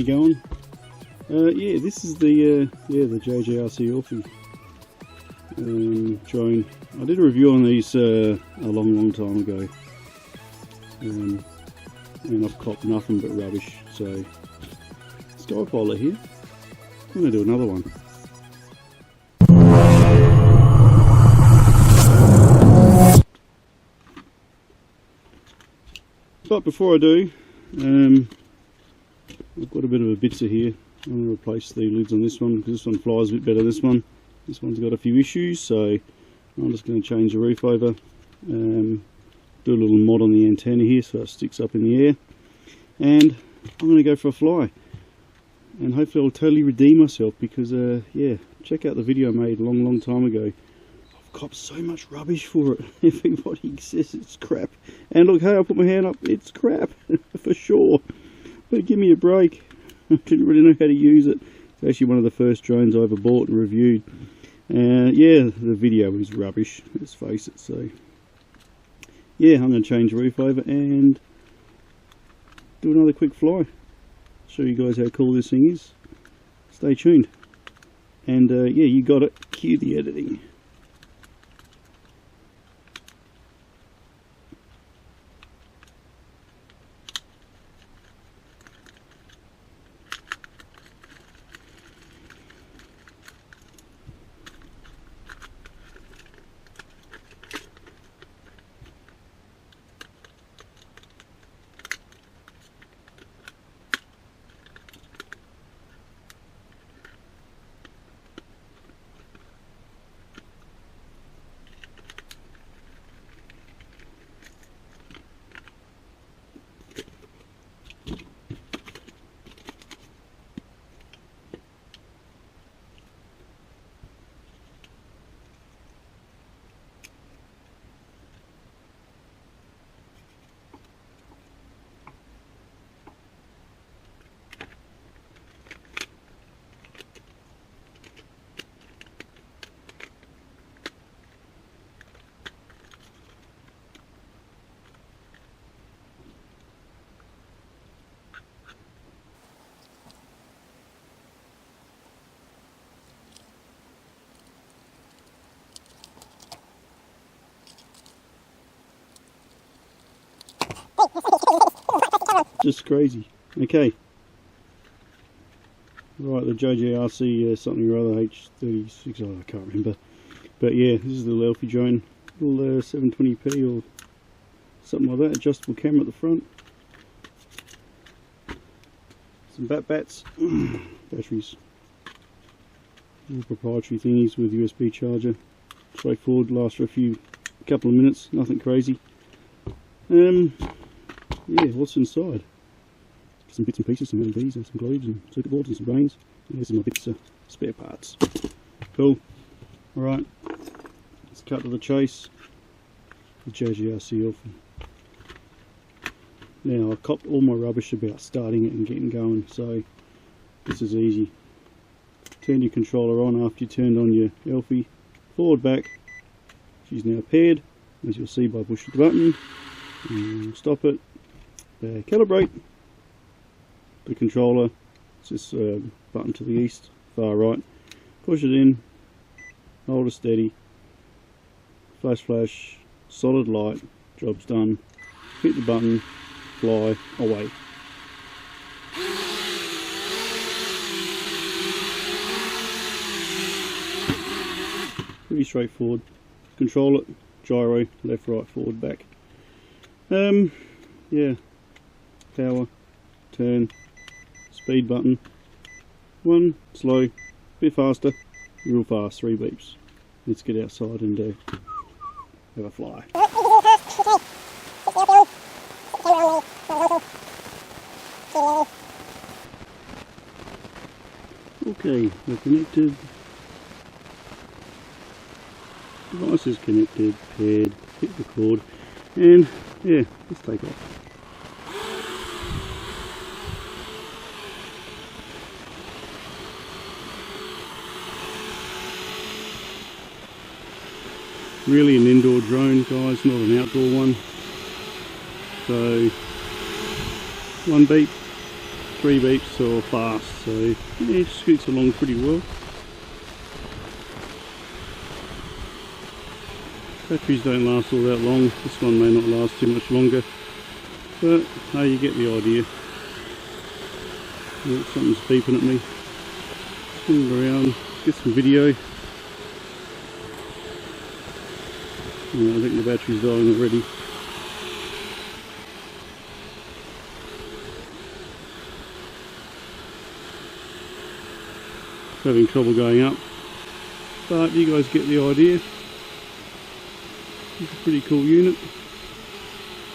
going? Yeah, this is the JJRC ELFIE drone. I did a review on these a long time ago, and I've copped nothing but rubbish. So Sky Pilot here. I'm going to do another one. But before I do, I've got a bit of a bitzer here. I'm going to replace the lids on this one because this one flies a bit better than this one. This one's got a few issues, so I'm just going to change the roof over. Do a little mod on the antenna here so it sticks up in the air. And I'm going to go for a fly. And hopefully I'll totally redeem myself because, yeah, check out the video I made a long time ago. I've copped so much rubbish for it. Everybody says it's crap. And look, hey, I put my hand up, it's crap, for sure. But give me a break. I didn't really know how to use it. It's actually one of the first drones I ever bought and reviewed. Yeah, the video is rubbish, let's face it. So yeah, I'm going to change the roof over and do another quick fly. Show you guys how cool this thing is. Stay tuned. And yeah, you got it. Cue the editing. Just crazy. Okay. Right, the JJRC something or other H36, oh, I can't remember. But yeah, this is the little ELFIE drone. Little 720p or something like that. Adjustable camera at the front. Some bats. Batteries. Little proprietary thingies with USB charger. Straightforward, lasts for a couple of minutes. Nothing crazy. Yeah, what's inside? Some bits and pieces, some LEDs and some globes and circuit boards and some brains. And there's my bits of spare parts. Cool. Alright, let's cut to the chase. The JJRC ELFIE. Now, I copped all my rubbish about starting it and getting going, so this is easy. Turn your controller on after you turned on your ELFIE. Forward, back. She's now paired, as you'll see by pushing the button. And stop it. Calibrate the controller. It's this button to the east, far right. Push it in, hold it steady, flash, solid light, job's done. Hit the button, fly away. Pretty straightforward. Control it, gyro, left, right, forward, back. Yeah. Power, turn, speed button, 1, slow, bit faster, real fast, 3 beeps. Let's get outside and have a fly. Okay, we're connected, device is connected, paired, hit record, and yeah, let's take off. Really an indoor drone, guys, not an outdoor one. So 1 beep, 3 beeps or fast, so yeah, it scoots along pretty well. Batteries don't last all that long. This one may not last too much longer, but oh, you get the idea. Oh, something's beeping at me. Move around, get some video. Oh, I think the battery's dying already. Having trouble going up, but you guys get the idea. It's a pretty cool unit.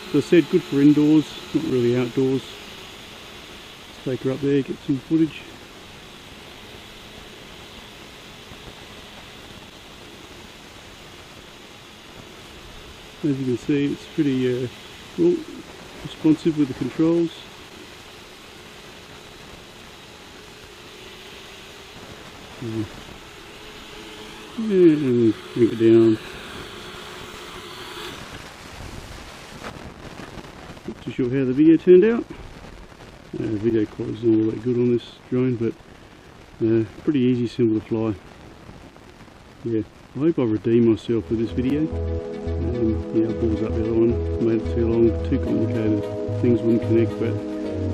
As I said, good for indoors, not really outdoors. Let's take her up there, get some footage. As you can see, it's pretty well, responsive with the controls. And bring it down. Not too sure how the video turned out. Video quality is not all that good on this drone, but pretty easy, simple to fly. Yeah, I hope I redeemed myself with this video. Yeah, I balls up the other one, made it too long, too complicated, things wouldn't connect, but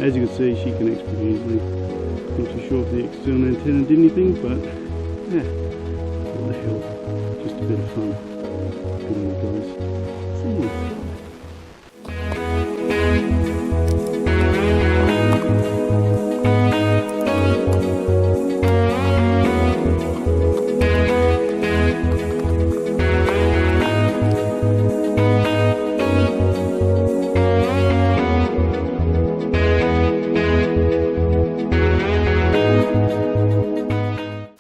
as you can see, she connects pretty easily. Not too sure if the external antenna did anything, but yeah, what the hell, just a bit of fun. Good on you guys. See you.